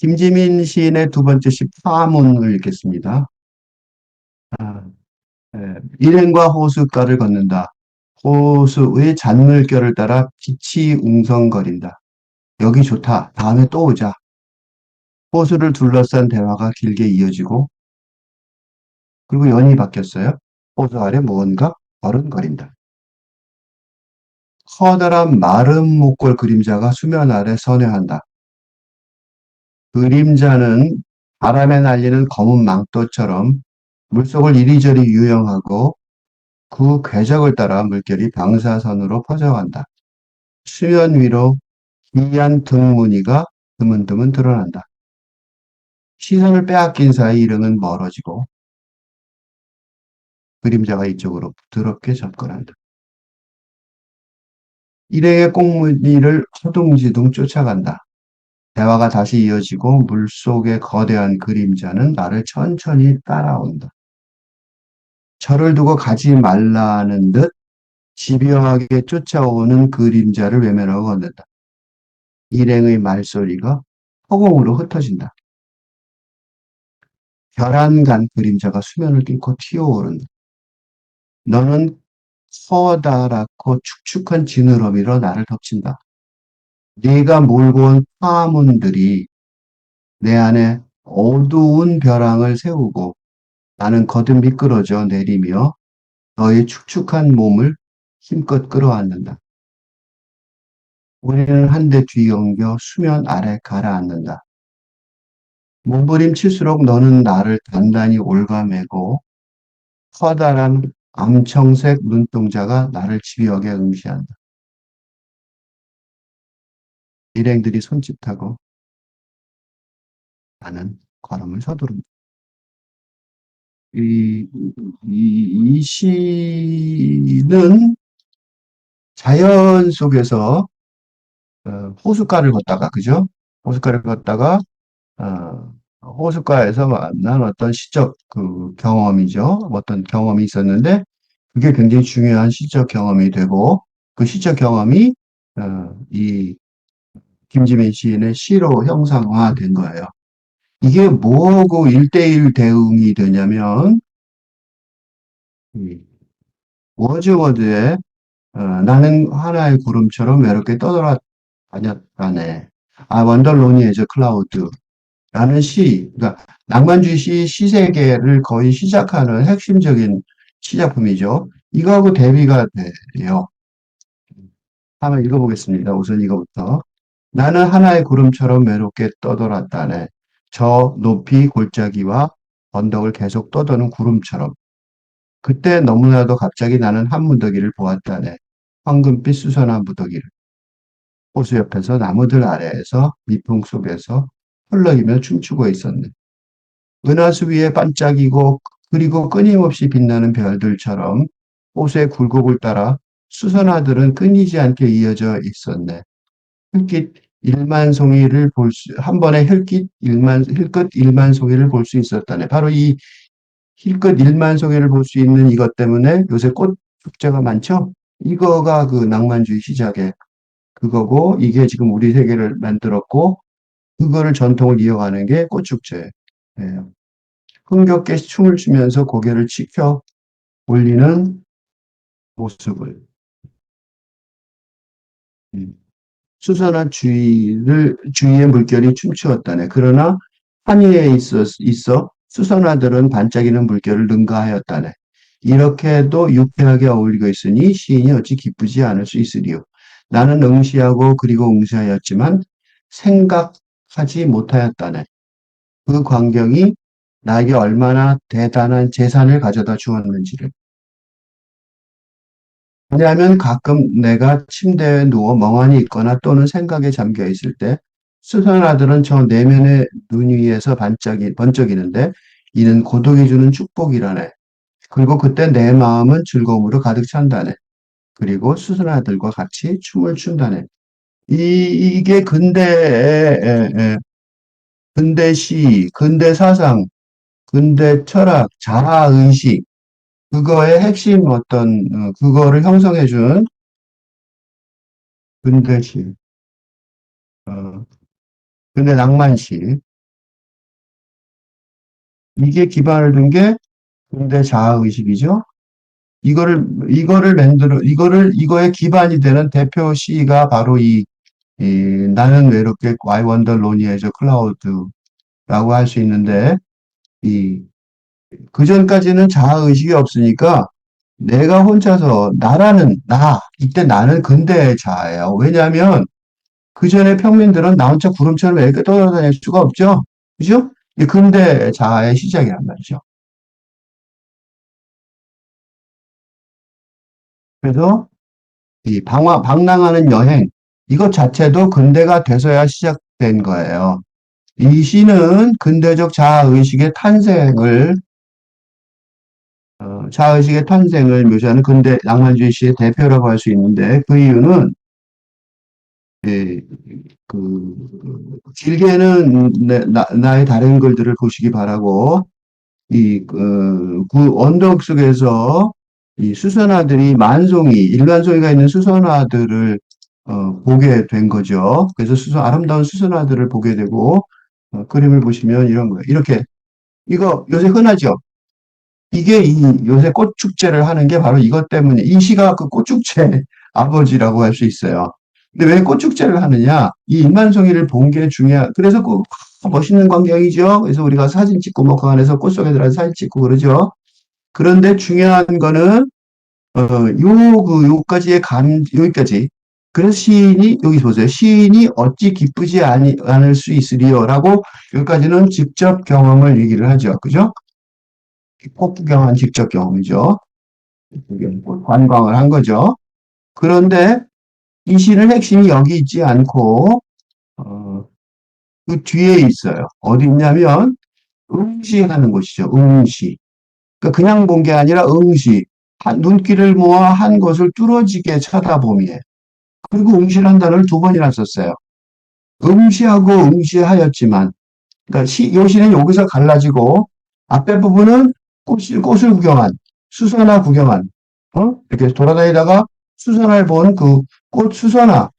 김지민 시인의 두 번째 시 파문을 읽겠습니다. 아, 일행과 호숫가를 걷는다. 호수의 잔물결을 따라 빛이 웅성거린다. 여기 좋다. 다음에 또 오자. 호수를 둘러싼 대화가 길게 이어지고 그리고 연이 바뀌었어요. 호수 아래 무언가 어른거린다. 커다란 마른 목골 그림자가 수면 아래 선회한다. 그림자는 바람에 날리는 검은 망토처럼 물속을 이리저리 유영하고 그 궤적을 따라 물결이 방사선으로 퍼져간다. 수면 위로 희미한 등무늬가 드문드문 드러난다. 시선을 빼앗긴 사이 일행은 멀어지고 그림자가 이쪽으로 부드럽게 접근한다. 일행의 꽁무니를 허둥지둥 쫓아간다. 대화가 다시 이어지고 물속의 거대한 그림자는 나를 천천히 따라온다. 저를 두고 가지 말라는 듯 집요하게 쫓아오는 그림자를 외면하고 걷는다. 일행의 말소리가 허공으로 흩어진다. 별안간 그림자가 수면을 뚫고 튀어오른다. 너는 커다랗고 축축한 지느러미로 나를 덮친다. 네가 몰고 온 파문들이 내 안에 어두운 벼랑을 세우고 나는 거듭 미끄러져 내리며 너의 축축한 몸을 힘껏 끌어안는다. 우리는 한 대 뒤엉겨 수면 아래 가라앉는다. 몸부림칠수록 너는 나를 단단히 올가매고 커다란 암청색 눈동자가 나를 집요하게 응시한다. 일행들이 손짓하고 나는 걸음을 서두른다. 이 시는 자연 속에서 호숫가를 걷다가, 그죠? 호숫가를 걷다가, 호숫가에서 만난 어떤 시적 그 경험이죠. 어떤 경험이 있었는데, 그게 굉장히 중요한 시적 경험이 되고, 그 시적 경험이, 이 김지민 시인의 시로 형상화된 거예요. 이게 뭐하고 일대일 대응이 되냐면, 이 워즈워드의 나는 하나의 구름처럼 외롭게 떠돌아다녔다네. 원더로니 에즈 클라우드. 라는 시, 그러니까 낭만주의 시세계를 거의 시작하는 핵심적인 시작품이죠. 이거하고 대비가 돼요. 한번 읽어보겠습니다. 우선 이거부터. 나는 하나의 구름처럼 외롭게 떠돌았다네. 저 높이 골짜기와 언덕을 계속 떠도는 구름처럼. 그때 너무나도 갑자기 나는 한 무더기를 보았다네. 황금빛 수선한 무더기를. 호수 옆에서 나무들 아래에서 미풍 속에서 헐렁이며 춤추고 있었네. 은하수 위에 반짝이고 그리고 끊임없이 빛나는 별들처럼 호수의 굴곡을 따라 수선화들은 끊이지 않게 이어져 있었네. 힐끗 1만 송이를 한 번에 힐끗 1만 송이를 볼 수 있었다네. 바로 이 힐끗 1만 송이를 볼 수 있는 이것 때문에 요새 꽃 축제가 많죠? 이거가 그 낭만주의 시작의 그거고, 이게 지금 우리 세계를 만들었고, 그거를 전통을 이어가는 게 꽃축제예요. 흥겹게 춤을 추면서 고개를 치켜 올리는 모습을. 음. 수선한 주위의 물결이 춤추었다네. 그러나 한위에 있어 수선화들은 반짝이는 물결을 능가하였다네. 이렇게도 유쾌하게 어울리고 있으니 시인이 어찌 기쁘지 않을 수 있으리요. 나는 응시하고 그리고 응시하였지만 생각하지 못하였다네. 그 광경이 나에게 얼마나 대단한 재산을 가져다 주었는지를. 왜냐하면 가끔 내가 침대에 누워 멍하니 있거나 또는 생각에 잠겨 있을 때 수선아들은 저 내면의 눈 위에서 번쩍이는데 이는 고독이 주는 축복이라네. 그리고 그때 내 마음은 즐거움으로 가득 찬다네. 그리고 수선아들과 같이 춤을 춘다네. 이게 근대 시, 근대 사상, 근대 철학, 자아의식, 그거의 핵심 그거를 형성해 준 근대 시, 어, 근대 낭만 시. 이게 기반을 둔 게 근대 자아의식이죠. 이거의 기반이 되는 대표 시가 바로 이 나는 외롭게 I wonder lonely as a cloud라고 할 수 있는데, 이, 그 전까지는 자아의식이 없으니까 내가 혼자서 이때 나는 근대의 자아예요. 왜냐하면 그 전에 평민들은 나 혼자 구름처럼 이렇게 떠돌아다닐 수가 없죠. 그죠? 이 근대 자아의 시작이란 말이죠. 그래서 이 방랑하는 여행, 이것 자체도 근대가 돼서야 시작된 거예요. 이 시는 근대적 자아의식의 탄생을 묘사하는 근대 낭만주의 시의 대표라고 할 수 있는데, 그 이유는, 예, 길게는 나의 다른 글들을 보시기 바라고, 그 언덕 속에서 이 수선화들이 일반송이가 있는 수선화들을, 보게 된 거죠. 그래서 아름다운 수선화들을 보게 되고, 그림을 보시면 이런 거예요. 이거 요새 흔하죠? 이게 요새 꽃축제를 하는 게 바로 이것 때문에, 이 시가 그 꽃축제 아버지라고 할 수 있어요. 근데 왜 꽃축제를 하느냐? 이 일만송이를 본 게 그래서 멋있는 광경이죠? 그래서 우리가 사진 찍고 뭐 그 안에서 꽃 속에 들어가서 사진 찍고 그러죠? 그런데 중요한 거는, 여기까지. 그래서 여기 보세요. 시인이 어찌 기쁘지 않을 수 있으리요라고 여기까지는 직접 경험을 얘기를 하죠. 그죠? 꽃 구경한 직접 경험이죠. 꽃 관광을 한 거죠. 그런데 이 시는 핵심이 여기 있지 않고, 어, 그 뒤에 있어요. 어디 있냐면, 응시하는 곳이죠. 응시. 그러니까 그냥 본 게 아니라 응시. 눈길을 모아 한 것을 뚫어지게 쳐다보미에. 그리고 응시란 단어를 두 번이나 썼어요. 응시하고 응시하였지만, 그러니까 요 시는 여기서 갈라지고, 앞에 부분은 꽃을 구경한, 수선화 구경한, 이렇게 돌아다니다가 수선화를 본 그 꽃 수선화,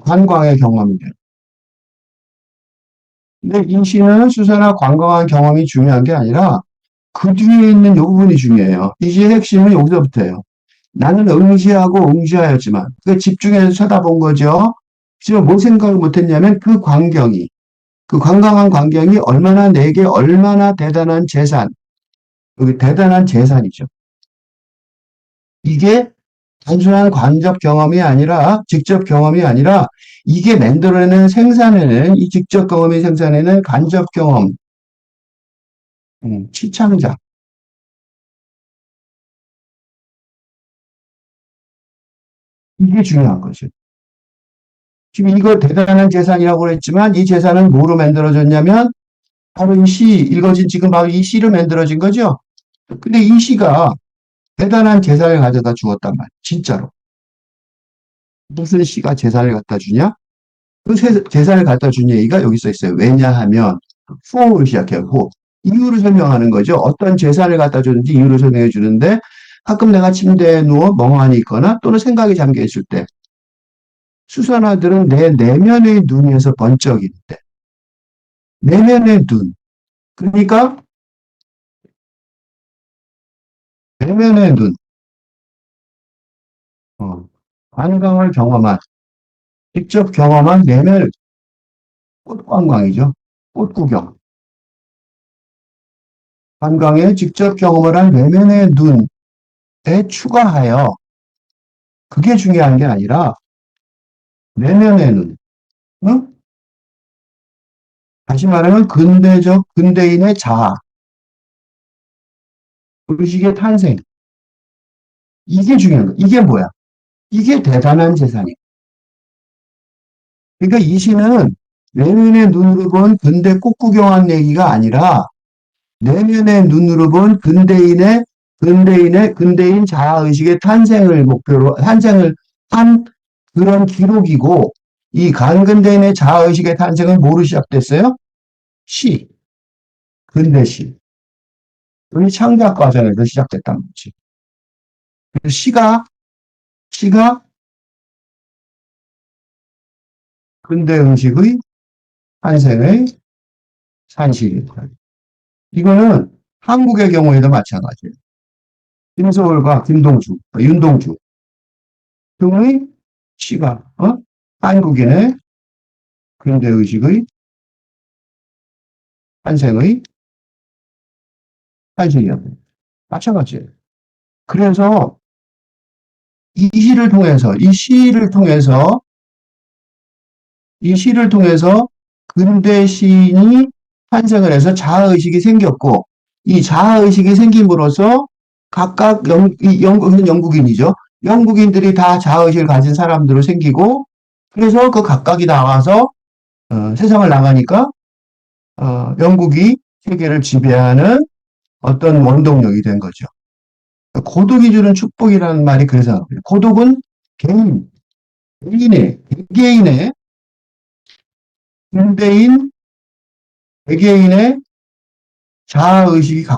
관광의 경험이죠. 근데 이 시는 수선화 관광한 경험이 중요한 게 아니라 그 뒤에 있는 이 부분이 중요해요. 이 시의 핵심은 여기서부터예요. 나는 응시하고 응시하였지만, 그 집중해서 쳐다본 거죠. 지금 뭐 생각을 못했냐면 그 관광한 광경이 내게 얼마나 대단한 여기 대단한 재산이죠. 이게 단순한 직접 경험이 아니라, 이게 이 직접 경험이 생산해낸 간접 경험, 시창자. 이게 중요한 거죠. 지금 이거 대단한 재산이라고 그랬지만, 이 재산은 뭐로 만들어졌냐면, 바로 지금 바로 이 시로 만들어진 거죠. 근데 이 시가 대단한 재산을 가져다 주었단 말이에요. 진짜로. 무슨 시가 재산을 갖다 주냐? 재산을 갖다 준 얘기가 여기 써 있어요. 왜냐하면, 후를 시작해요. 이유를 설명하는 거죠. 어떤 재산을 갖다 줬는지 이유를 설명해 주는데, 가끔 내가 침대에 누워 멍하니 있거나 또는 생각에 잠겨 있을 때, 수선화들은 내 내면의 눈에서 번쩍이는데, 내면의 눈. 그러니까, 내면의 눈. 어, 관광을 직접 경험한 꽃관광이죠. 꽃구경. 관광에 직접 경험을 한 내면의 눈에 추가하여, 그게 중요한 게 아니라 내면의 눈. 응? 다시 말하면 근대인의 자아, 의식의 탄생. 이게 중요한 거야. 이게 뭐야? 이게 대단한 재산이야. 그러니까 이 시는 내면의 눈으로 본 근대 꽃구경한 얘기가 아니라, 내면의 눈으로 본 근대인 자아의식의 탄생을 한 그런 기록이고, 이 간근대인의 자아의식의 탄생은 뭐로 시작됐어요? 시, 근대시. 이 창작 과정에서 시작됐단 말이지. 그래서 시가 근대 음식의 탄생의 산실입니다. 이거는 한국의 경우에도 마찬가지예요. 김소월과 김동주, 윤동주 등의 시가 한국인의 근대의식의 탄생의 탄생이었습니다. 마찬가지예요. 그래서 이 시를 통해서 근대 시인이 탄생을 해서 자아의식이 생겼고, 이 자아의식이 생김으로써 각각 영국인이죠. 영국인들이 다 자아의식을 가진 사람들로 생기고, 그래서 그 각각이 나와서 세상을 나가니까 영국이 세계를 지배하는 어떤 원동력이 된 거죠. 고독이 주는 축복이라는 말이 그래서 나옵니다. 고독은 개개인의 근대인 개개인의 자아의식의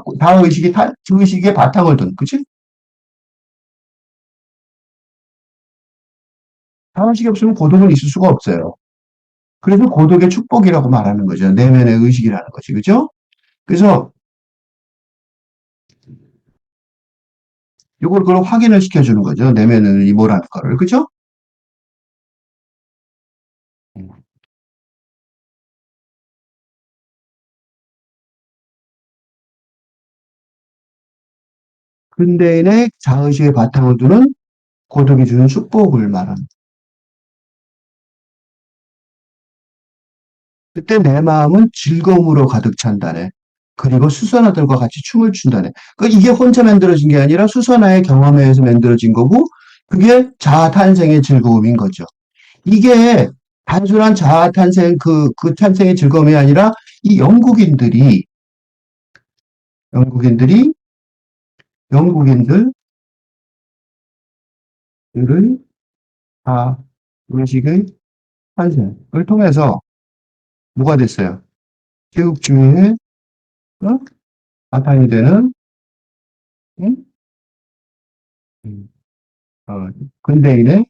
바탕을 둔, 그치? 자아의식이 없으면 고독은 있을 수가 없어요. 그래서 고독의 축복이라고 말하는 거죠. 내면의 의식이라는 거지, 그죠? 그래서 그걸 확인을 시켜주는 거죠. 내면의 뭐라는 거를, 그죠? 근대인의 자아의식의 바탕을 두는 고독이 주는 축복을 말합니다. 그때 내 마음은 즐거움으로 가득 찬다네. 그리고 수선화들과 같이 춤을 춘다네. 그러니까 이게 혼자 만들어진 게 아니라 수선화의 경험에 의해서 만들어진 거고, 그게 자아 탄생의 즐거움인 거죠. 이게 단순한 자아 탄생, 그 탄생의 즐거움이 아니라 이 영국인들이, 영국인들의 다 의식의 탄생을 통해서 뭐가 됐어요? 제국주의의 어? 바탕이 되는 응? 음, 어, 근대인의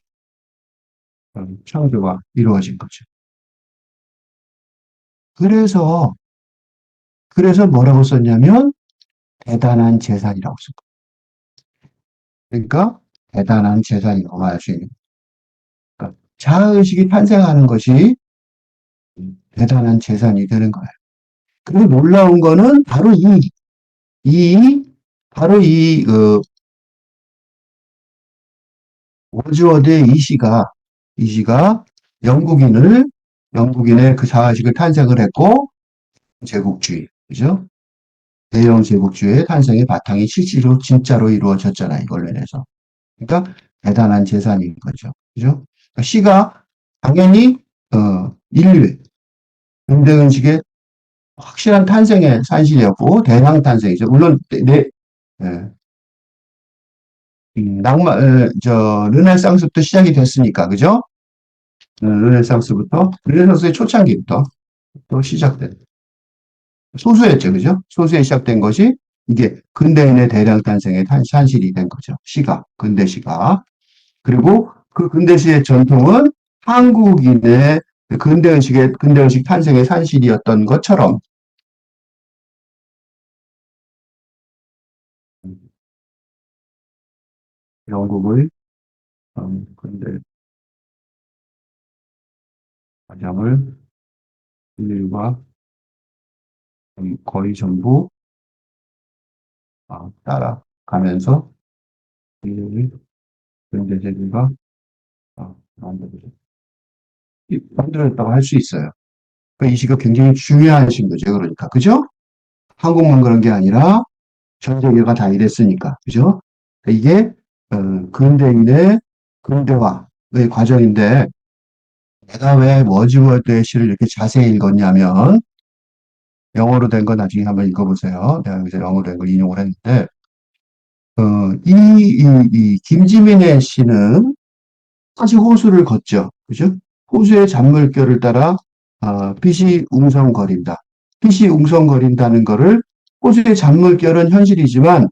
창조가 이루어진 거죠. 그래서 뭐라고 썼냐면 대단한 재산이라고 썼고, 그러니까 대단한 재산이라고 말할 수 있는. 그러니까 자아의식이 탄생하는 것이 대단한 재산이 되는 거예요. 그리고 놀라운 거는 이, 바로 워즈워드의 이 시가 영국인의 그 자아의식을 탄생을 했고, 제국주의, 그죠? 대영 제국주의의 탄생의 바탕이 실제로 진짜로 이루어졌잖아요. 이걸로 인해서. 그러니까 대단한 재산인 거죠. 그죠? 그러니까 시가 당연히 인류의 근대의식의 확실한 탄생의 산실이었고 대량 탄생이죠. 물론 예, 르네상스부터 시작이 됐으니까 그죠? 르네상스의 초창기부터 또 시작된 소수였죠, 그죠? 소수에 시작된 것이 이게 근대인의 대량 탄생의 산실이 된 거죠. 시가 근대 시가. 그리고 그 근대시의 전통은 한국인의 근대의식 탄생의 산실이었던 것처럼 영국의 근대 과정을 인류가 거의 전부 따라가면서 인류의 근대 세계가 만들어졌다고 할 수 있어요. 그러니까 이 시가 굉장히 중요한 시인 거죠. 그러니까 그죠? 한국만 그런 게 아니라 전 세계가 다 이랬으니까 그죠? 그러니까 이게 근대인의 근대화의 과정인데 내가 왜 워즈워드의 시를 이렇게 자세히 읽었냐면 영어로 된 거 나중에 한번 읽어보세요. 내가 여기서 영어로 된 걸 인용을 했는데 이 김지민의 시는 사실 호수를 걷죠. 그죠? 호수의 잔물결을 따라 빛이 웅성거린다. 빛이 웅성거린다는 거를 호수의 잔물결은 현실이지만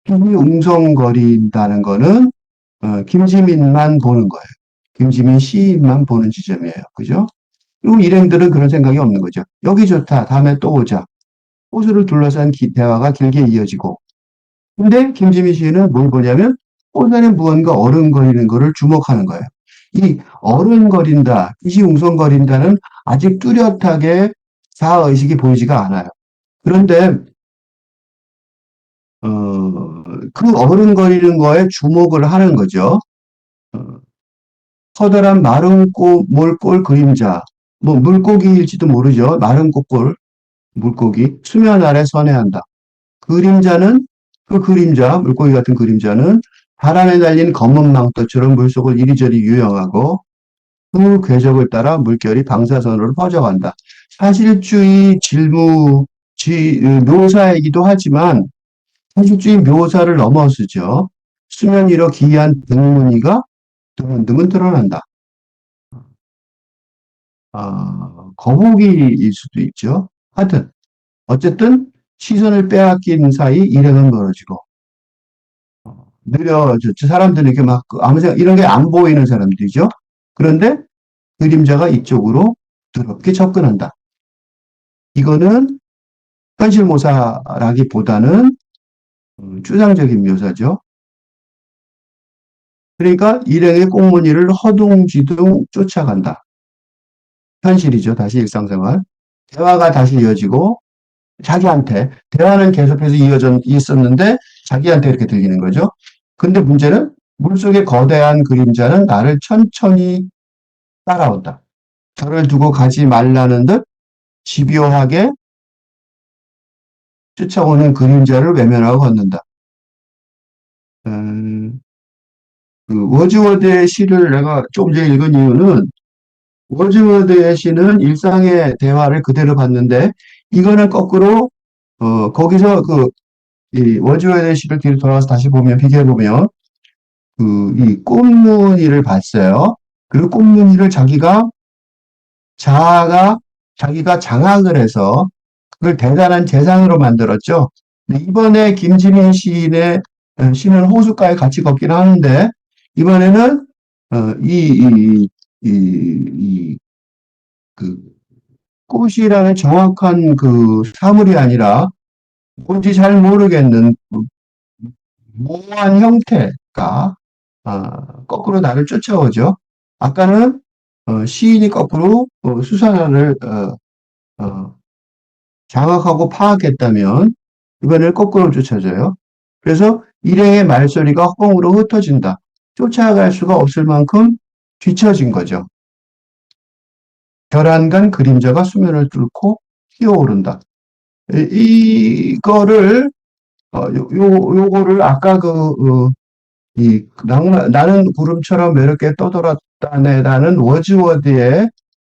빛이 웅성거린다는 거는 김지민만 보는 거예요. 김지민 시인만 보는 지점이에요. 그죠? 그리고 일행들은 그런 생각이 없는 거죠. 여기 좋다. 다음에 또 오자. 호수를 둘러싼 대화가 길게 이어지고. 근데 김지민 씨는 뭘 보냐면 호수 안에 무언가 어른거리는 거를 주목하는 거예요. 이 어른거린다, 이시웅성거린다는 아직 뚜렷하게 자아의식이 보이지가 않아요. 그런데 그 어른거리는 거에 주목을 하는 거죠. 어, 커다란 마른 몰골 그림자, 뭐 물고기일지도 모르죠. 마른 꽃골 물고기 수면 아래 선회한다. 그림자는 그 그림자, 물고기 같은 그림자는 바람에 날린 검은 망토처럼 물속을 이리저리 유영하고 그 궤적을 따라 물결이 방사선으로 퍼져간다. 사실주의 묘사이기도 하지만 사실주의 묘사를 넘어서죠. 수면 위로 기이한 등무늬가 드문드문 드러난다. 거북이일 수도 있죠. 하여튼 어쨌든 시선을 빼앗긴 사이 일행은 멀어지고 느려졌죠. 사람들은 이렇게 막 아무 생각 이런 게 안 보이는 사람들이죠. 그런데 그림자가 이쪽으로 부드럽게 접근한다. 이거는 현실 묘사라기보다는 추상적인 묘사죠. 그러니까 일행의 꽁무니를 허둥지둥 쫓아간다. 현실이죠. 다시 일상생활. 대화가 다시 이어지고 자기한테 대화는 계속해서 이어져 있었는데 자기한테 이렇게 들리는 거죠. 근데 문제는 물속의 거대한 그림자는 나를 천천히 따라온다. 저를 두고 가지 말라는 듯 집요하게 쫓아오는 그림자를 외면하고 걷는다. 음, 그 워즈워드의 시를 내가 조금 전에 읽은 이유는 워즈워드의 시는 일상의 대화를 그대로 봤는데 이거는 거꾸로 거기서 이 워즈워드의 시를 뒤로 돌아가서 다시 보면 비교해 보면 이 꽃무늬를 봤어요. 그리고 꽃무늬를 자기가 장악을 해서 그걸 대단한 재산으로 만들었죠. 이번에 김지민 시인의 시는 호숫가에 같이 걷긴 하는데 이번에는 그 꽃이라는 정확한 그 사물이 아니라 뭔지 잘 모르겠는 모호한 형태가 거꾸로 나를 쫓아오죠. 아까는 시인이 거꾸로 수산화를 장악하고 파악했다면 이번에는 거꾸로 쫓아져요. 그래서 일행의 말소리가 허공으로 흩어진다. 쫓아갈 수가 없을 만큼 뒤처진 거죠. 결안간 그림자가 수면을 뚫고 휘어오른다. 이거를 요거를 아까 나는 구름처럼 매력게 떠돌았다네라는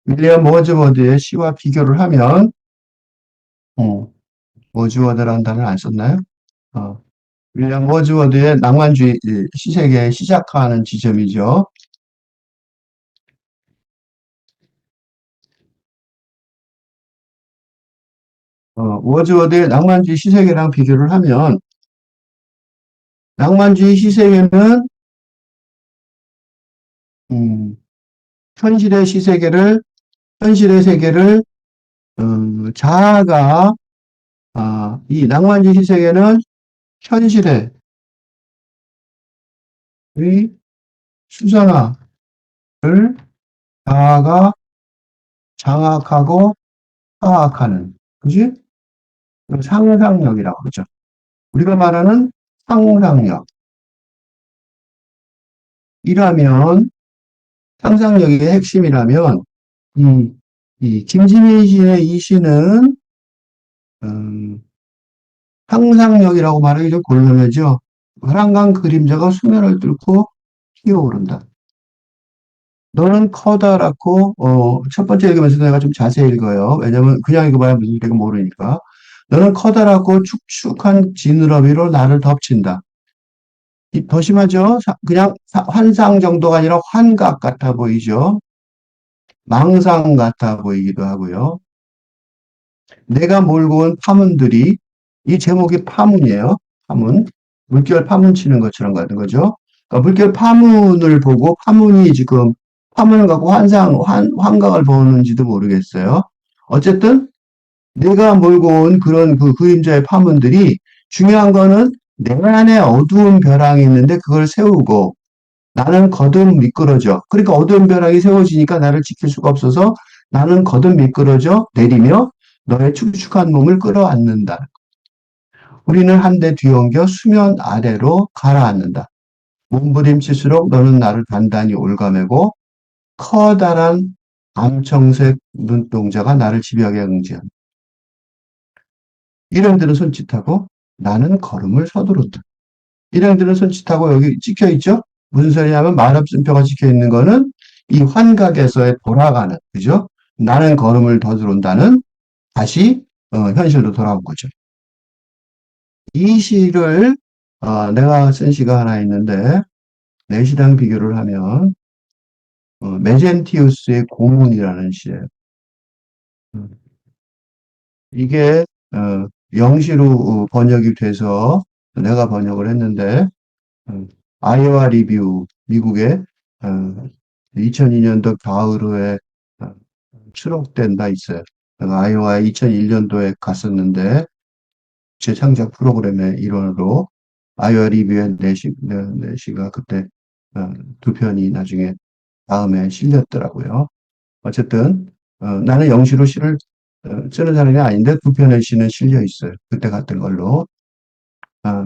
윌리엄 워즈워드의 시와 비교를 하면 워즈워드라는 단어를 안 썼나요? 어, 윌리엄 워즈워드의 낭만주의 시세계 시작하는 지점이죠. 워즈워드의 낭만주의 시세계랑 비교를 하면 낭만주의 시세계는 음, 현실의 세계를 자아가 이 낭만주의 시세계는 현실의 수상화를 자아가 장악하고 파악하는, 그지? 상상력이라고 그러죠. 우리가 말하는 상상력이라면, 상상력의 핵심이라면, 이, 이 김지민 시의 이 시는, 음, 상상력이라고 말하기 좀 곤란하죠. 화랑강 그림자가 수면을 뚫고 피어오른다. 너는 커다랗고, 첫 번째 읽으면서 내가 좀 자세히 읽어요. 왜냐면 그냥 읽어봐야 무슨 내가 모르니까. 너는 커다랗고 축축한 지느러미로 나를 덮친다. 더 심하죠? 그냥 환상 정도가 아니라 환각 같아 보이죠? 망상 같아 보이기도 하고요. 내가 몰고 온 파문들이, 이 제목이 파문이에요. 파문. 물결 파문 치는 것처럼 가는 거죠. 그러니까 물결 파문을 보고 파문이 지금 파문을 갖고 환각을 보는지도 모르겠어요. 어쨌든 내가 몰고 온 그런 그 그림자의 파문들이 중요한 거는 내 안에 어두운 벼랑이 있는데 그걸 세우고 나는 거듭 미끄러져. 그러니까 어두운 벼락이 세워지니까 나를 지킬 수가 없어서 나는 거듭 미끄러져 내리며 너의 축축한 몸을 끌어안는다. 우리는 한 대 뒤엉겨 수면 아래로 가라앉는다. 몸부림칠수록 너는 나를 단단히 올가매고 커다란 암청색 눈동자가 나를 집요하게 응지한다. 일행들은 손짓하고 나는 걸음을 서두른다. 일행들은 손짓하고 여기 찍혀 있죠? 무슨 소리냐면 말없음표가 찍혀 있는 거는 이 환각에서의 돌아가는, 그죠? 나는 걸음을 더 들어온다는 다시 현실로 돌아온 거죠. 이 시를 내가 쓴 시가 하나 있는데 내시랑 비교를 하면 메젠티우스의 고문이라는 시예요. 이게 영시로 번역이 돼서 내가 번역을 했는데 아이오와 리뷰 미국의 2002년도 가을에 수록된 바 있어요. 내가 아이오와 2001년도에 갔었는데 재창작 프로그램의 일원으로 아이오와 리뷰의 내시가 그때 두 편이 나중에 다음에 실렸더라고요. 어쨌든 나는 영시로 시를 쓰는 사람이 아닌데 두 편의 시는 실려 있어요. 그때 갔던 걸로.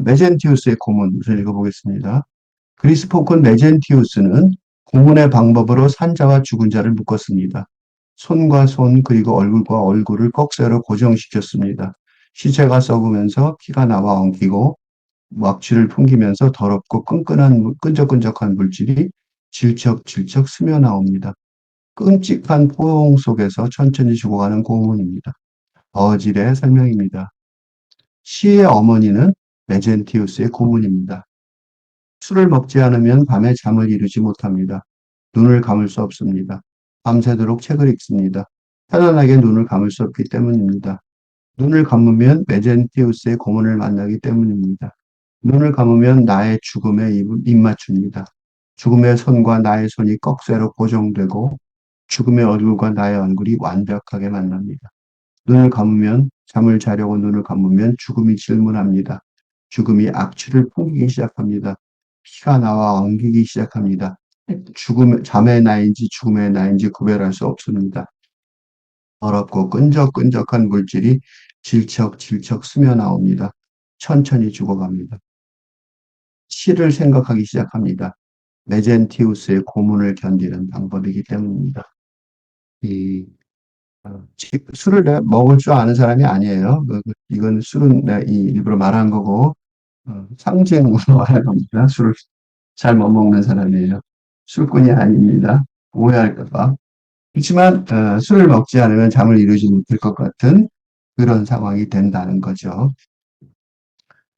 메젠티우스의 고문 우선 읽어보겠습니다. 그리스포콘 메젠티우스는 고문의 방법으로 산자와 죽은 자를 묶었습니다. 손과 손 그리고 얼굴과 얼굴을 꺽쇠로 고정시켰습니다. 시체가 썩으면서 피가 나와 엉키고 왁취를 풍기면서 더럽고 끈적끈적한 물질이 질척질척 스며나옵니다. 끔찍한 포옹 속에서 천천히 죽어가는 고문입니다. 버질의 설명입니다. 시의 어머니는 메젠티우스의 고문입니다. 술을 먹지 않으면 밤에 잠을 이루지 못합니다. 눈을 감을 수 없습니다. 밤새도록 책을 읽습니다. 편안하게 눈을 감을 수 없기 때문입니다. 눈을 감으면 메젠티우스의 고문을 만나기 때문입니다. 눈을 감으면 나의 죽음에 입맞춥니다. 죽음의 손과 나의 손이 꺽쇠로 고정되고 죽음의 얼굴과 나의 얼굴이 완벽하게 만납니다. 눈을 감으면 잠을 자려고 눈을 감으면 죽음이 질문합니다. 죽음이 악취를 풍기기 시작합니다. 피가 나와 엉기기 시작합니다. 잠의 나인지 죽음의 나인지 구별할 수 없습니다. 더럽고 끈적끈적한 물질이 질척질척 스며 나옵니다. 천천히 죽어갑니다. 시를 생각하기 시작합니다. 메젠티우스의 고문을 견디는 방법이기 때문입니다. 이 술을 먹을 줄 아는 사람이 아니에요. 이건 술은 내가 일부러 말한 거고 상징으로 말한 겁니다. 술을 잘 못 먹는 사람이에요. 술꾼이 아닙니다. 오해할까 봐. 그렇지만 술을 먹지 않으면 잠을 이루지 못할 것 같은 그런 상황이 된다는 거죠.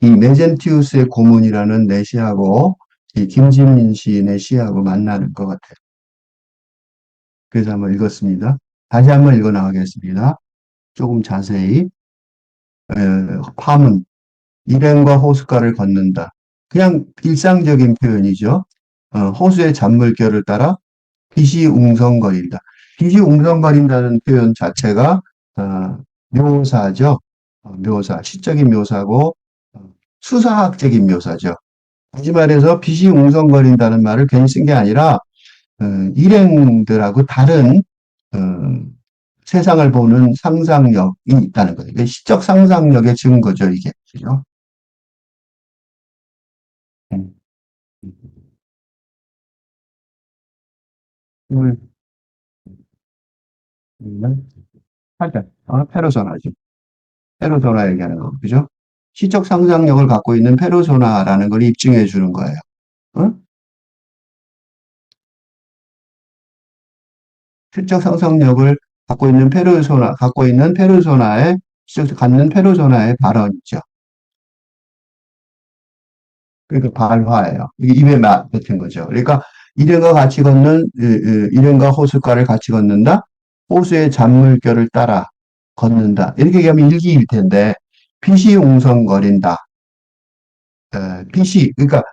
이 메젠티우스의 고문이라는 내 시하고 이 김진민 시인의 시하고 만나는 것 같아요. 그래서 한번 읽었습니다. 다시 한번 읽어 나가겠습니다. 조금 자세히. 파문, 일행과 호숫가를 걷는다. 그냥 일상적인 표현이죠. 호수의 잔물결을 따라 빛이 웅성거린다. 빛이 웅성거린다는 표현 자체가 묘사죠. 묘사, 시적인 묘사고 수사학적인 묘사죠. 다시 말해서 빛이 웅성거린다는 말을 괜히 쓴 게 아니라 일행들하고 다른 세상을 보는 상상력이 있다는 거예요. 이게 시적 상상력의 증거죠, 이게. 그죠? 음. 하자. 페르소나죠. 페르소나 얘기하는 거, 그죠? 시적 상상력을 갖고 있는 페르소나라는 걸 입증해 주는 거예요. 어? 시적 상상력을 갖고 있는 페르소나의, 갖는 페르소나의 발언이죠. 그러니까 발화예요. 이게 입에 맞는 거죠. 그러니까 일행과 호숫가를 같이 걷는다. 호수의 잔물결을 따라 걷는다. 이렇게 얘기하면 일기일 텐데 빛이 웅성거린다. 빛이 그러니까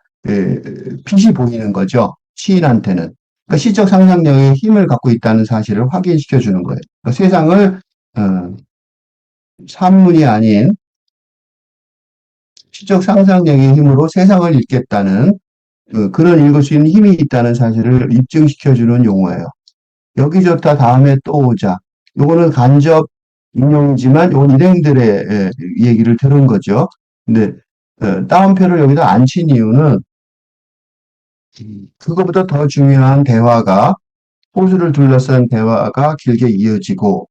빛이 보이는 거죠. 시인한테는 그러니까 시적 상상력의 힘을 갖고 있다는 사실을 확인시켜 주는 거예요. 그러니까 세상을 산문이 아닌 시적 상상력의 힘으로 세상을 읽겠다는 그런 읽을 수 있는 힘이 있다는 사실을 입증시켜 주는 용어예요. 여기 좋다 다음에 또 오자. 요거는 간접 인용이지만 요건 일행들의 얘기를 들은 거죠. 근데 따옴표를 여기다 안 친 이유는 그거보다 더 중요한 대화가 호수를 둘러싼 대화가 길게 이어지고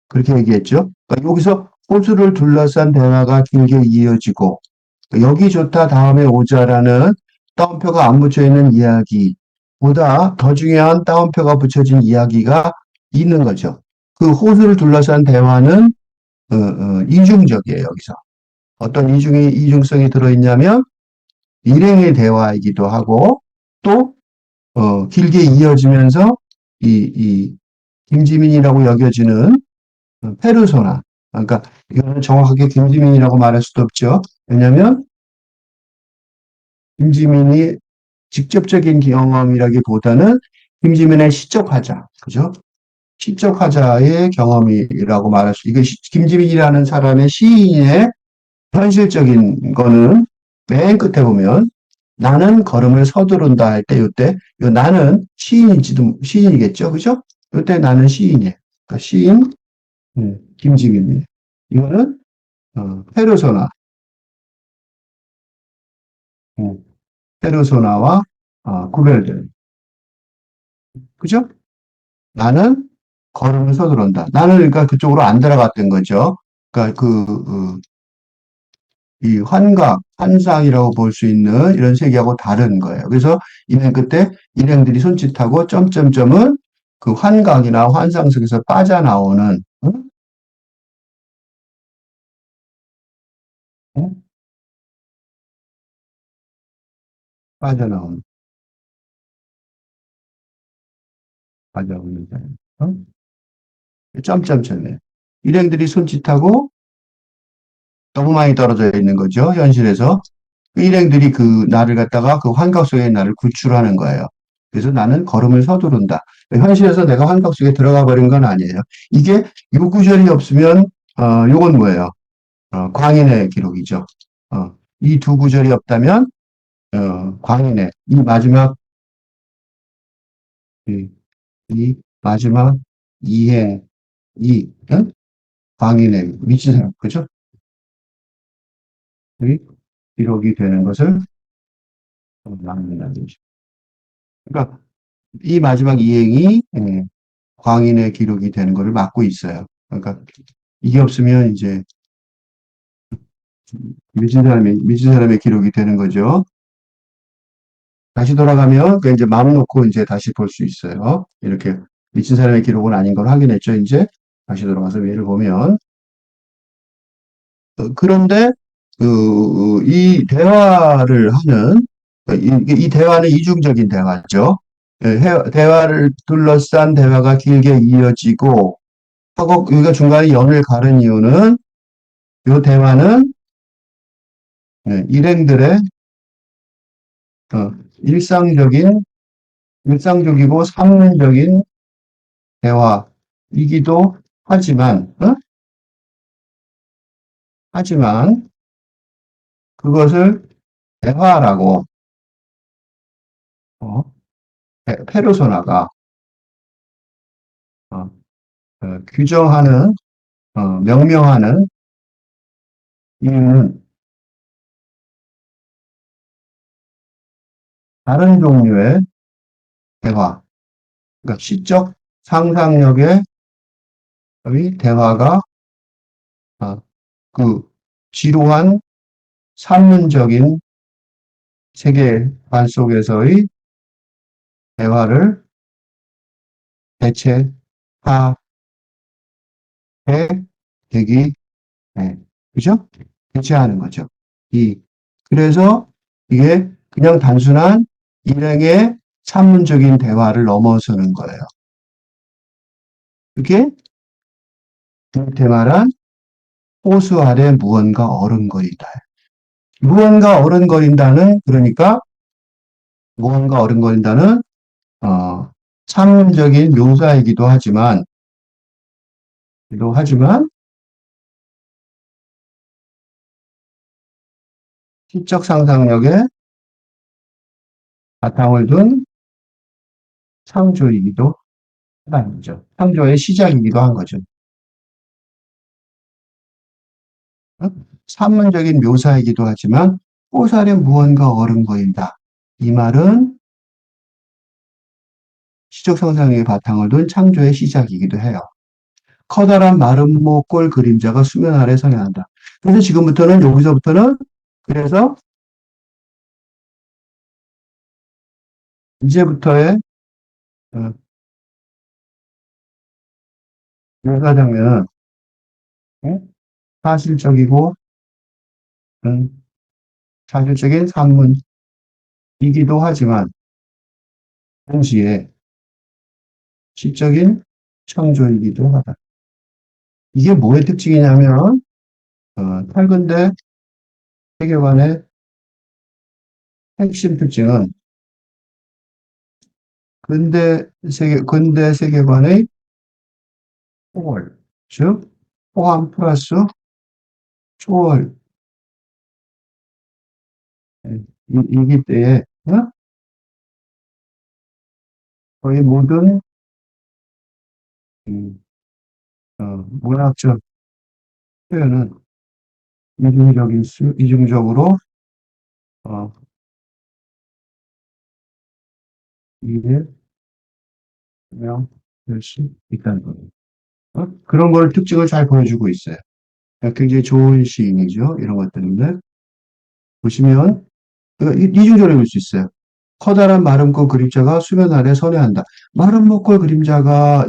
그렇게 얘기했죠. 그러니까 여기서 호수를 둘러싼 대화가 길게 이어지고 여기 좋다 다음에 오자라는 따옴표가 안 붙여 있는 이야기보다 더 중요한 따옴표가 붙여진 이야기가 있는 거죠. 그 호수를 둘러싼 대화는 이중적이에요. 여기서 어떤 이중성이 들어있냐면 일행의 대화이기도 하고 또 길게 이어지면서 이 김지민이라고 여겨지는 페르소나. 그러니까 이거는 정확하게 김지민이라고 말할 수도 없죠. 왜냐하면 김지민이 직접적인 경험이라기보다는 김지민의 시적 화자, 그죠? 시적 화자의 경험이라고 말할 수. 이게 김지민이라는 사람의 시인의 현실적인 거는 맨 끝에 보면 나는 걸음을 서두른다 할 때 이때 요 나는 시인이겠죠, 그죠? 이때 나는 시인이에요. 그러니까 시인 김지민입니다. 이거는 페르소나, 음, 페르소나와 구별된 그죠? 나는 걸음을 서두른다. 나는 그러니까 그쪽으로 안 들어갔던 거죠. 그러니까 이 환각, 환상이라고 볼 수 있는 이런 세계하고 다른 거예요. 그래서 일행 끝에 일행들이 손짓하고 점점점은 그 환각이나 환상 속에서 빠져나오는 응? 응? 빠져나오는 빠져나오는 사람. 응? 점점점이에요. 일행들이 손짓하고 너무 많이 떨어져 있는 거죠. 현실에서. 그 일행들이 그 나를 갖다가 그 환각 속의 나를 구출하는 거예요. 그래서 나는 걸음을 서두른다. 현실에서 내가 환각 속에 들어가 버린 건 아니에요. 이게 요 구절이 없으면 요건 뭐예요? 광인의 기록이죠. 이 두 구절이 없다면 광인의 이 마지막 이, 이 마지막 이행 이 응? 광인의 미친 사람 그죠? 이 기록이 되는 것을 막는다는 거죠. 그러니까 이 마지막 이행이 광인의 기록이 되는 것을 막고 있어요. 그러니까 이게 없으면 이제 미친 사람의 기록이 되는 거죠. 다시 돌아가면 그 이제 마음 놓고 이제 다시 볼 수 있어요. 이렇게 미친 사람의 기록은 아닌 걸 확인했죠. 이제 다시 돌아가서 예를 보면 그런데 이 대화를 하는 이 대화는 이중적인 대화죠. 대화를 둘러싼 대화가 길게 이어지고 하고 여기가 중간에 연을 가른 이유는 이 대화는 일행들의 일상적인 일상적이고 산문적인 대화이기도 하지만 하지만 그것을 대화라고 어, 페르소나가 어, 규정하는 명명하는 이유는 다른 종류의 대화, 그러니까 시적 상상력의 대화가 그 지루한 산문적인 세계관 속에서의 대화를 대체하게 되기, 그죠? 대체하는 거죠. 그래서 이게 그냥 단순한 일행의 산문적인 대화를 넘어서는 거예요. 그게 밑에 말한 호수 아래 무언가 어른거리다. 무언가 어른거린다는 그러니까 무언가 어른거린다는 상징적인 묘사이기도 하지만 시적 상상력에 바탕을 둔 창조이기도 하다는 거죠. 창조의 시작이기도 한 거죠. 어? 산문적인 묘사이기도 하지만 포살에 무언가 옳은 보인다. 이 말은 시적 상상력의 바탕을 둔 창조의 시작이기도 해요. 커다란 마름모 꼴 그림자가 수면 아래 선회한다. 그래서 지금부터는 여기서부터는 그래서 이제부터의 어, 묘사 장면은 어? 사실적이고 음, 사실적인 산문이기도 하지만 동시에 시적인 창조이기도 하다. 이게 뭐의 특징이냐면 탈근대 세계관의 핵심 특징은 근대 세계관의 초월, 즉 포함 플러스 초월 이기 때에 거의 모든 음, 문학적 표현은 이중적으로 어, 이해명될 수 있다는 거예요. 그런 걸 특징을 잘 보여주고 있어요. 굉장히 좋은 시인이죠. 이런 것들인데 보시면 이중적으로 볼 수 있어요. 커다란 마름꼴 그림자가 수면 아래 선회한다. 마름모꼴 그림자가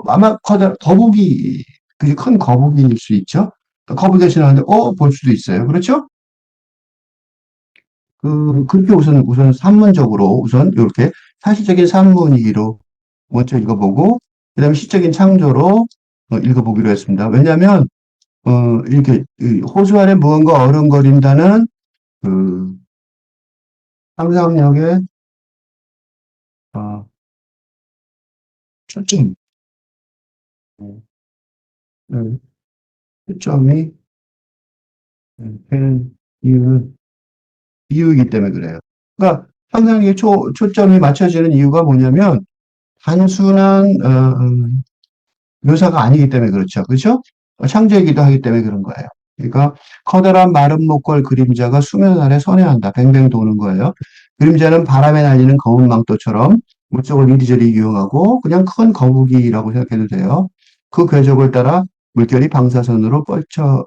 아마 커다란 거북이 큰 거북이일 수 있죠. 거북이 지나가는데 볼 수도 있어요. 그렇죠? 그렇게 우선 산문적으로 우선 이렇게 사실적인 산문이기로 먼저 읽어보고 그다음에 시적인 창조로 읽어보기로 했습니다. 왜냐하면 이렇게 호수 아래 무언가 어른거린다는 그 상상력의 어, 초점, 어, 초점이 되는 이유이기 때문에 그래요. 그러니까 상상력의 초점이 맞춰지는 이유가 뭐냐면 단순한 묘사가 아니기 때문에 그렇죠. 그렇죠? 창조이기도 하기 때문에 그런 거예요. 그러니까 커다란 마른 목걸 그림자가 수면 아래 선회한다. 뱅뱅 도는 거예요. 그림자는 바람에 날리는 검은 망토처럼 물속을 이리저리 유영하고 그냥 큰 거북이라고 생각해도 돼요. 그 궤적을 따라 물결이 방사선으로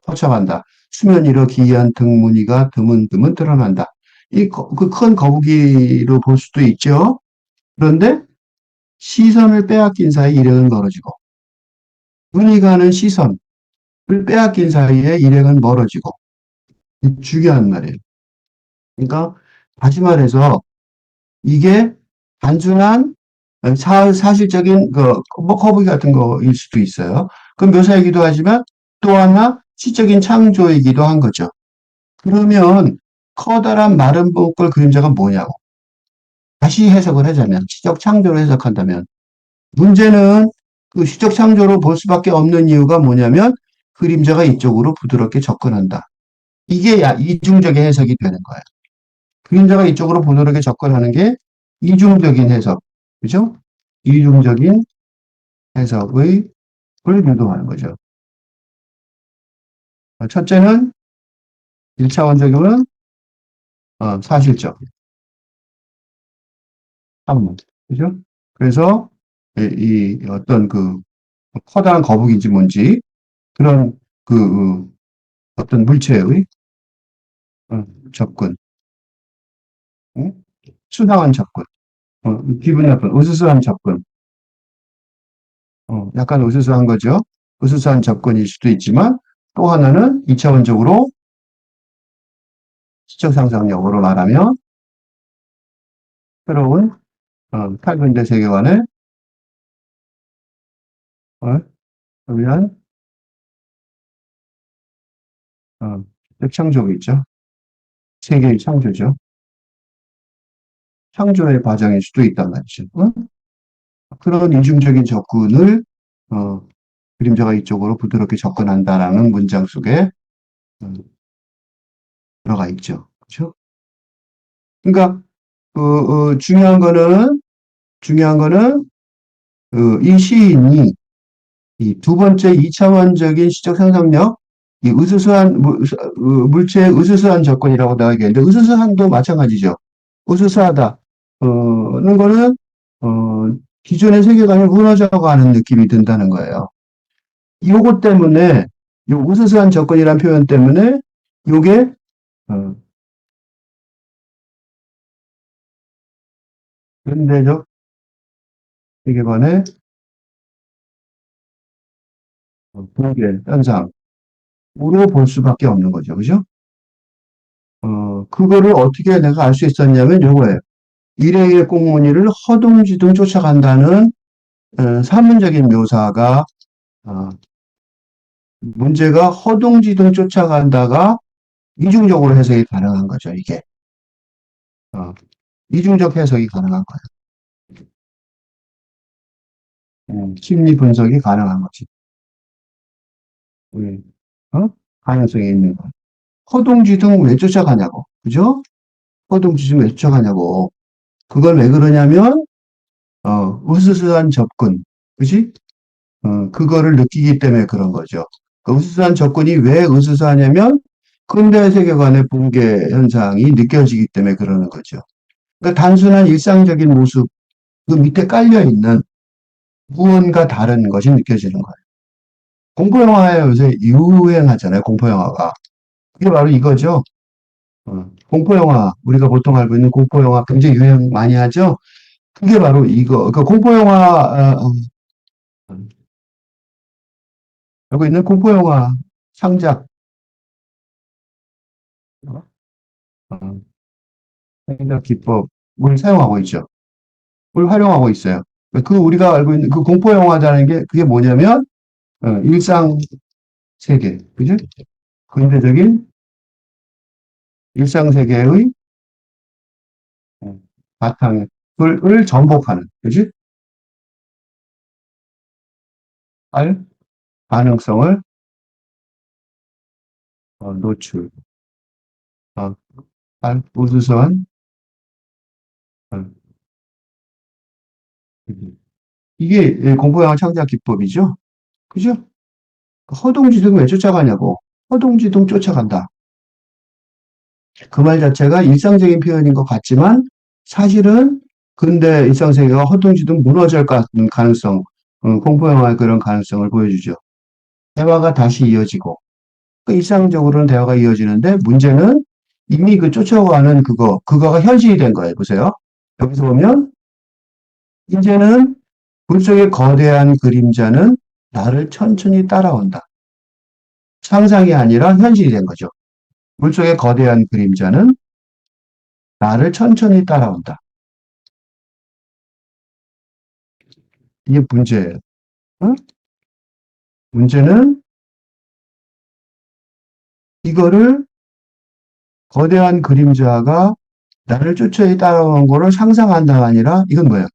뻗쳐간다. 수면 위로 기이한 등무늬가 드문드문 드러난다. 그 큰 거북이로 볼 수도 있죠. 그런데 시선을 빼앗긴 사이 일행은 멀어지고 눈이 가는 시선을 빼앗긴 사이에 일행은 멀어지고 중요한 말이에요. 그러니까 다시 말해서 이게 단순한 사실적인 뭐 거북이 같은 거일 수도 있어요. 그 묘사이기도 하지만 또 하나 시적인 창조이기도 한 거죠. 그러면 커다란 마른 볶을 그림자가 뭐냐고 다시 해석을 하자면 시적 창조로 해석한다면 문제는 그 시적 창조로 볼 수밖에 없는 이유가 뭐냐면 그림자가 이쪽으로 부드럽게 접근한다. 이게 이중적인 해석이 되는 거예요. 그림자가 이쪽으로 부드럽게 접근하는 게 이중적인 해석, 그죠? 이중적인 해석의 을 유도하는 거죠. 첫째는 1차원적으로는 사실적, 한문, 그죠? 그래서 이 어떤 커다란 거북인지 뭔지 그런 어떤 물체의 접근, 응? 수상한 접근, 기분 나쁜 으스스한 접근, 약간 으스스한 거죠. 으스스한 접근일 수도 있지만 또 하나는 2차원적으로 시적 상상력으로 말하면 새로운 탈근대 세계관을 어, 위한 어, 창조겠죠. 세계의 창조죠. 창조의 과정일 수도 있단 말이죠. 응? 그런 이중적인 접근을, 어, 그림자가 이쪽으로 부드럽게 접근한다라는 문장 속에 음, 들어가 있죠. 그렇죠? 그러니까 중요한 거는 이 시인이 이 두 번째 이차원적인 시적 상상력, 이 으스스한 물체의 으스스한 접근이라고 내가 얘기했는데 으스스한도 마찬가지죠. 으스스하다. 는 거는 기존의 세계관이 무너져가는 느낌이 든다는 거예요. 요것 때문에 요 으스스한 접근이라는 표현 때문에 요게 어, 현대적 세계관의 붕괴 현상으로 볼 수밖에 없는 거죠. 그죠? 그거를 어떻게 내가 알 수 있었냐면 요거예요. 일회의 꽁무니를 허둥지둥 쫓아간다는 사문적인 묘사가 어, 문제가 허둥지둥 쫓아간다가 이중적으로 해석이 가능한 거죠. 이게 이중적 해석이 가능한 거예요. 심리 분석이 가능한 거지. 음, 가능성이 있는 거. 허둥지둥 왜 쫓아가냐고, 그죠? 허둥지둥 왜 쫓아가냐고. 그걸 왜 그러냐면 으스스한 접근, 그지? 그거를 느끼기 때문에 그런 거죠. 그 으스스한 접근이 왜 으스스하냐면 근대 세계관의 붕괴 현상이 느껴지기 때문에 그러는 거죠. 그러니까 단순한 일상적인 모습, 그 밑에 깔려 있는 무언가 다른 것이 느껴지는 거예요. 공포영화에 요새 유행하잖아요, 공포영화가. 그게 바로 이거죠. 공포영화, 우리가 보통 알고 있는 공포영화 굉장히 유행 많이 하죠? 그게 바로 이거, 그 공포영화, 알고 있는 공포영화 창작, 어, 창작 기법을 사용하고 있죠. 을 활용하고 있어요. 그 우리가 알고 있는 그 공포영화라는 게 그게 뭐냐면, 일상 세계, 그죠? 근대적인 일상 세계의 바탕을 전복하는, 그지? 알 가능성을 노출, 어, 알 우수선, 어, 이게 공포영화 창작 기법이죠. 그죠? 허둥지둥 왜 쫓아가냐고. 허둥지둥 쫓아간다. 그 말 자체가 일상적인 표현인 것 같지만 사실은 근대 일상세계가 허둥지둥 무너질 가능성, 공포영화의 그런 가능성을 보여주죠. 대화가 다시 이어지고 그 일상적으로는 대화가 이어지는데 문제는 이미 그 쫓아가는 그거가 현실이 된 거예요. 보세요. 여기서 보면 이제는 물속의 거대한 그림자는 나를 천천히 따라온다. 상상이 아니라 현실이 된 거죠. 물속의 거대한 그림자는 나를 천천히 따라온다. 이게 문제예요. 응? 문제는 이거를 거대한 그림자가 나를 쫓아이 따라오는 거를 상상한다가 아니라 이건 뭐예요?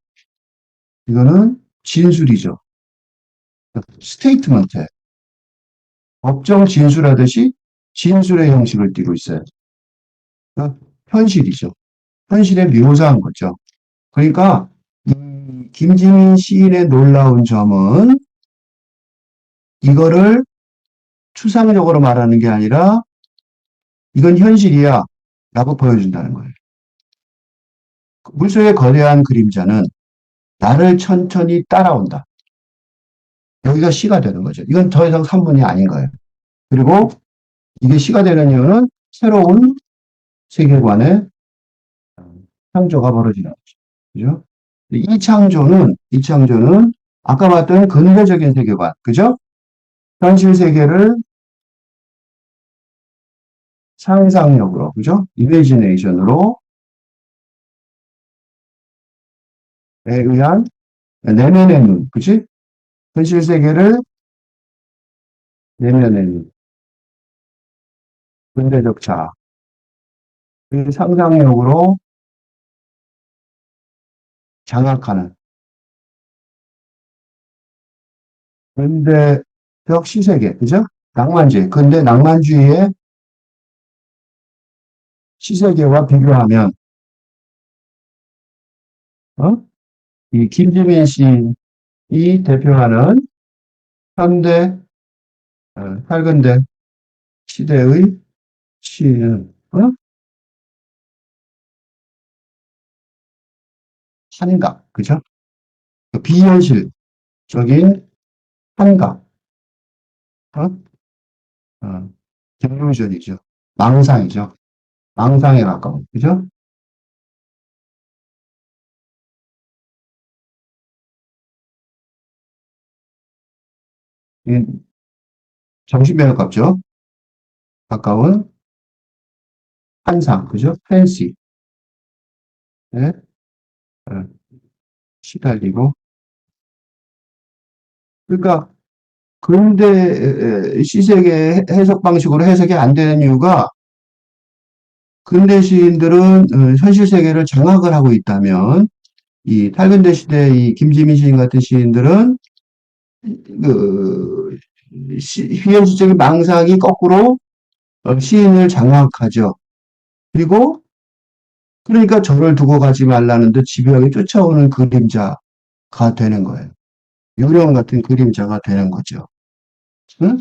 이거는 진술이죠. 스테이트먼트. 법정 진술하듯이 진술의 형식을 띠고 있어요. 그러니까 현실이죠. 현실에 묘사한 거죠. 그러니까 김지민 시인의 놀라운 점은 이거를 추상적으로 말하는 게 아니라 이건 현실이야 라고 보여준다는 거예요. 물속의 거대한 그림자는 나를 천천히 따라온다. 여기가 시가 되는 거죠. 이건 더 이상 산문이 아닌 거예요. 그리고 이게 시가 되는 이유는 새로운 세계관의 창조가 벌어지는 거죠. 그죠? 이 창조는 아까 봤던 근대적인 세계관, 그죠? 현실 세계를 상상력으로, 그죠? 이미지네이션으로 에 의한 내면의 눈, 그지? 현실 세계를 내면의 눈, 근대적 자아, 그 상상력으로 장악하는 근대적 시세계, 그죠? 낭만주의. 근대 낭만주의의 시세계와 비교하면, 어? 이 김지민 시인이 대표하는 현대, 탈근대 시대의 시는, 한각, 그죠? 그 비현실적인 한각, 어? 어, 딜루전이죠. 망상이죠. 망상에 가까운, 그죠? 이 정신병에 가깝죠. 가까운 환상, 그죠? 팬시, 에 어, 시달리고. 그러니까 근대 시세계 해석 방식으로 해석이 안 되는 이유가 근대 시인들은 현실 세계를 장악을 하고 있다면 이 탈근대 시대 이 김지민 시인 같은 시인들은 그 현실적인 망상이 거꾸로 시인을 장악하죠. 그리고 그러니까 저를 두고 가지 말라는 듯 집요하게 쫓아오는 그림자가 되는 거예요. 요령 같은 그림자가 되는 거죠. 응?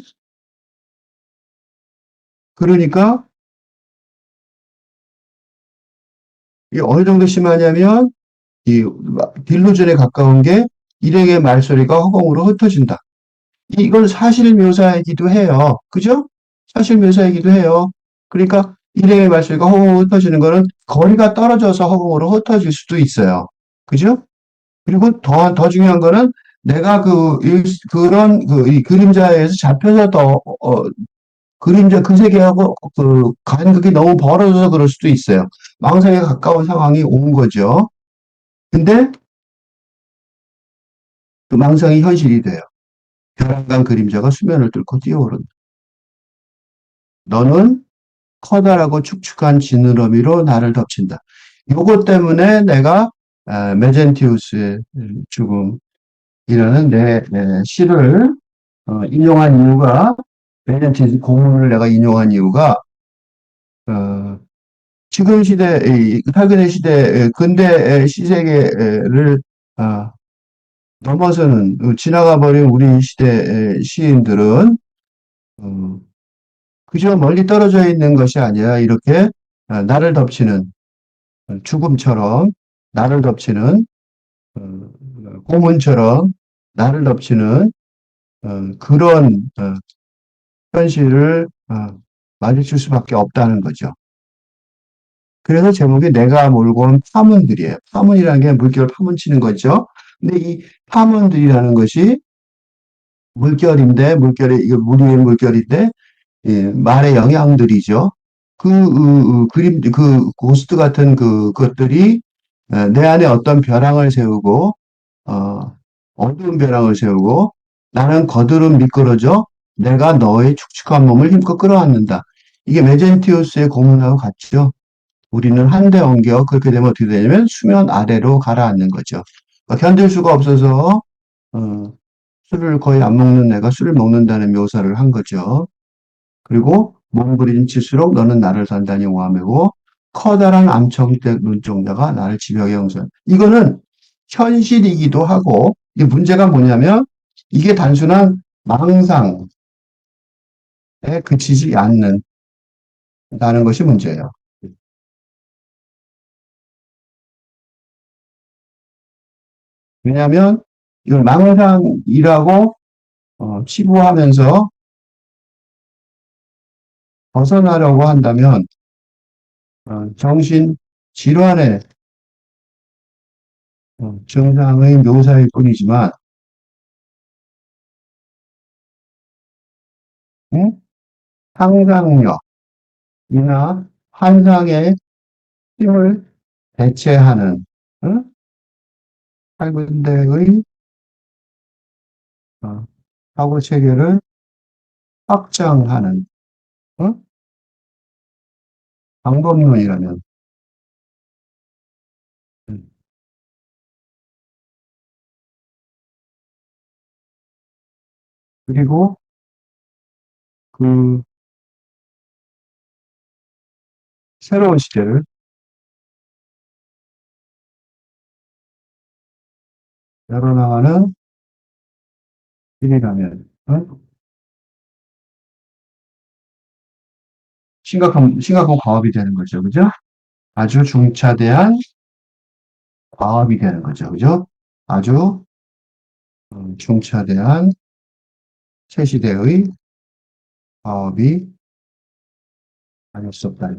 그러니까 이 어느 정도 심하냐면 이 딜루전에 가까운 게 일행의 말소리가 허공으로 흩어진다. 이건 사실 묘사이기도 해요. 그죠? 사실 묘사이기도 해요. 그러니까 일행의 말소리가 허공으로 흩어지는 거는 거리가 떨어져서 허공으로 흩어질 수도 있어요. 그죠? 그리고 더 중요한 거는 내가 그런 이 그림자에서 잡혀서 그림자 그 세계하고 그 간극이 너무 벌어져서 그럴 수도 있어요. 망상에 가까운 상황이 온 거죠. 근데 그 망상이 현실이 돼요. 벼랑간 그림자가 수면을 뚫고 뛰어오른다. 너는 커다랗고 축축한 지느러미로 나를 덮친다. 요것 때문에 내가 메젠티우스의 죽음이라는 내 시를 인용한 이유가 메젠티우스 고문을 내가 인용한 이유가 어, 지금 시대, 탈근의 시대, 근대 시세계를 넘어서는 지나가 버린 우리 시대의 시인들은 어, 그저 멀리 떨어져 있는 것이 아니라 이렇게 나를 덮치는 죽음처럼 나를 덮치는 고문처럼 나를 덮치는 그런 현실을 마주칠 수밖에 없다는 거죠. 그래서 제목이 내가 몰고 온 파문들이에요. 파문이라는 게 물결 파문치는 거죠. 근데 이 파문들이라는 것이 물결인데, 이거 물의 물결인데, 예, 말의 영향들이죠. 그림, 고스트 같은 것들이 내 안에 어떤 벼랑을 세우고, 어, 어두운 벼랑을 세우고, 나는 거드름 미끄러져 내가 너의 축축한 몸을 힘껏 끌어안는다. 이게 메젠티우스의 고문하고 같죠. 우리는 한데 옮겨 그렇게 되면 어떻게 되냐면 수면 아래로 가라앉는 거죠. 그러니까 견딜 수가 없어서 어, 술을 거의 안 먹는 내가 술을 먹는다는 묘사를 한 거죠. 그리고 몸부림칠수록 너는 나를 단단히 오하매고 커다란 암청대 눈동자가 나를 집요하게 형성. 이거는 현실이기도 하고 이 문제가 뭐냐면 이게 단순한 망상에 그치지 않는다는 것이 문제예요. 왜냐하면 이걸 망상이라고 치부하면서 벗어나려고 한다면 정신 질환의 증상의 묘사일 뿐이지만 응? 상상력이나 환상의 힘을 대체하는 응? 팔근대의 사고 체계를 확장하는 응? 방법론이라면 음, 그리고 그 새로운 시대를 열어나가는 길이라면, 심각한 과업이 되는 거죠. 그죠? 아주 중차대한 과업이 되는 거죠. 그죠? 아주 중차대한 새 시대의 과업이 아닐 수 없다.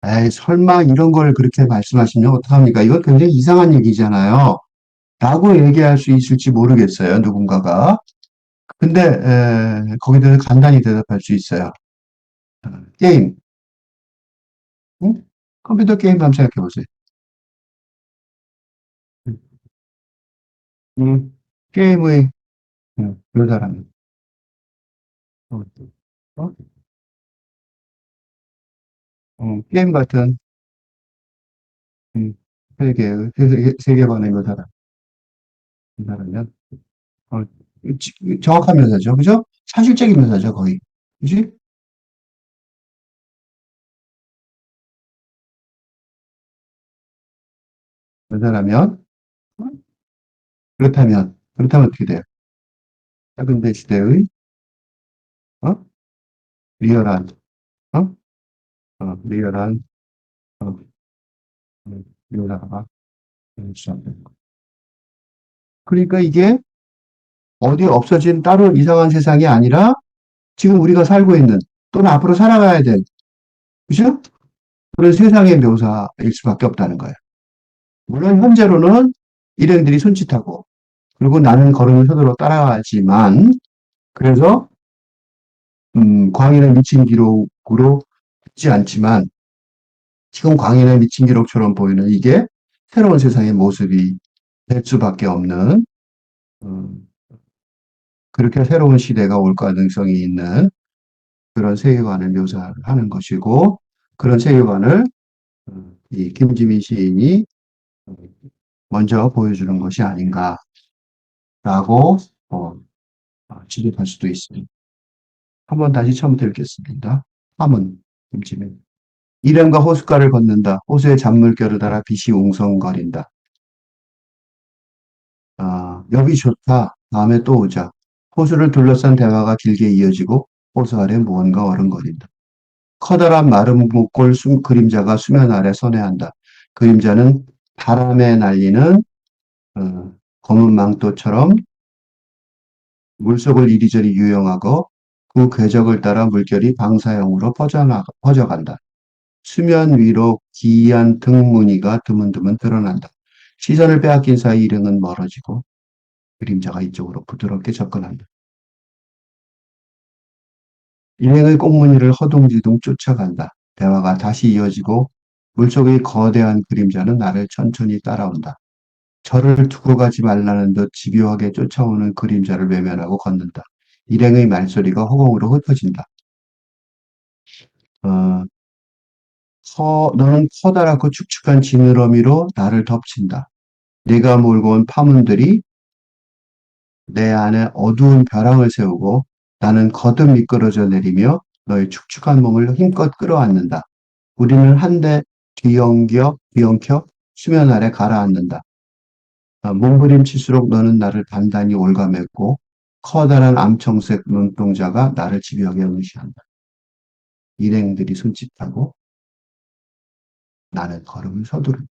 에이, 설마 이런 걸 그렇게 말씀하시면 어떡합니까? 이건 굉장히 이상한 얘기잖아요. 라고 얘기할 수 있을지 모르겠어요. 누군가가. 근데, 거기에 대해서 간단히 대답할 수 있어요. 게임. 응? 컴퓨터 게임 한번 생각해 보세요. 게임의 묘사라는, 어, 어? 게임 같은 음, 세계관의 묘사라면, 어, 정확한 묘사죠. 그죠? 사실적인 묘사죠, 거의. 그지? 묘사라면, 어? 그렇다면 어떻게 돼요? 현대 시대의, 어? 리얼한, 어? 리얼한, 어, 묘사가 시작되는 거. 그러니까 이게 어디 없어진 따로 이상한 세상이 아니라 지금 우리가 살고 있는 또는 앞으로 살아가야 될, 그죠? 그런 세상의 묘사일 수밖에 없다는 거예요. 물론 현재로는 일행들이 손짓하고 그리고 나는 걸음을 서둘러 따라가지만 그래서 광인의 미친 기록으로 듣지 않지만 지금 광인의 미친 기록처럼 보이는 이게 새로운 세상의 모습이 될 수밖에 없는 음, 그렇게 새로운 시대가 올 가능성이 있는 그런 세계관을 묘사하는 것이고 그런 세계관을 이 김지민 시인이 먼저 보여주는 것이 아닌가라고 어, 지적할 수도 있습니다. 한번 다시 처음부터 읽겠습니다. 함은 김지민 일행과 호숫가를 걷는다. 호수의 잔물결을 달아 빛이 웅성거린다. 아, 여기 좋다. 다음에 또 오자. 호수를 둘러싼 대화가 길게 이어지고 호수 아래 무언가 어른거린다. 커다란 마른 목골 그림자가 수면 아래 선회한다. 그림자는 바람에 날리는 검은 망토처럼 물속을 이리저리 유영하고 그 궤적을 따라 물결이 방사형으로 퍼져간다. 수면 위로 기이한 등무늬가 드문드문 드러난다. 시선을 빼앗긴 사이 일행은 멀어지고 그림자가 이쪽으로 부드럽게 접근한다. 일행의 꽁무니를 허둥지둥 쫓아간다. 대화가 다시 이어지고 물속의 거대한 그림자는 나를 천천히 따라온다. 저를 두고 가지 말라는 듯 집요하게 쫓아오는 그림자를 외면하고 걷는다. 일행의 말소리가 허공으로 흩어진다. 어, 너는 커다랗고 축축한 지느러미로 나를 덮친다. 네가 몰고 온 파문들이 내 안에 어두운 벼랑을 세우고 나는 거듭 미끄러져 내리며 너의 축축한 몸을 힘껏 끌어안는다. 우리는 한데 뒤엉켜 수면 아래 가라앉는다. 몸부림칠수록 너는 나를 단단히 올가맸고 커다란 암청색 눈동자가 나를 집요하게 응시한다. 일행들이 손짓하고 나는 걸음을 서두른다.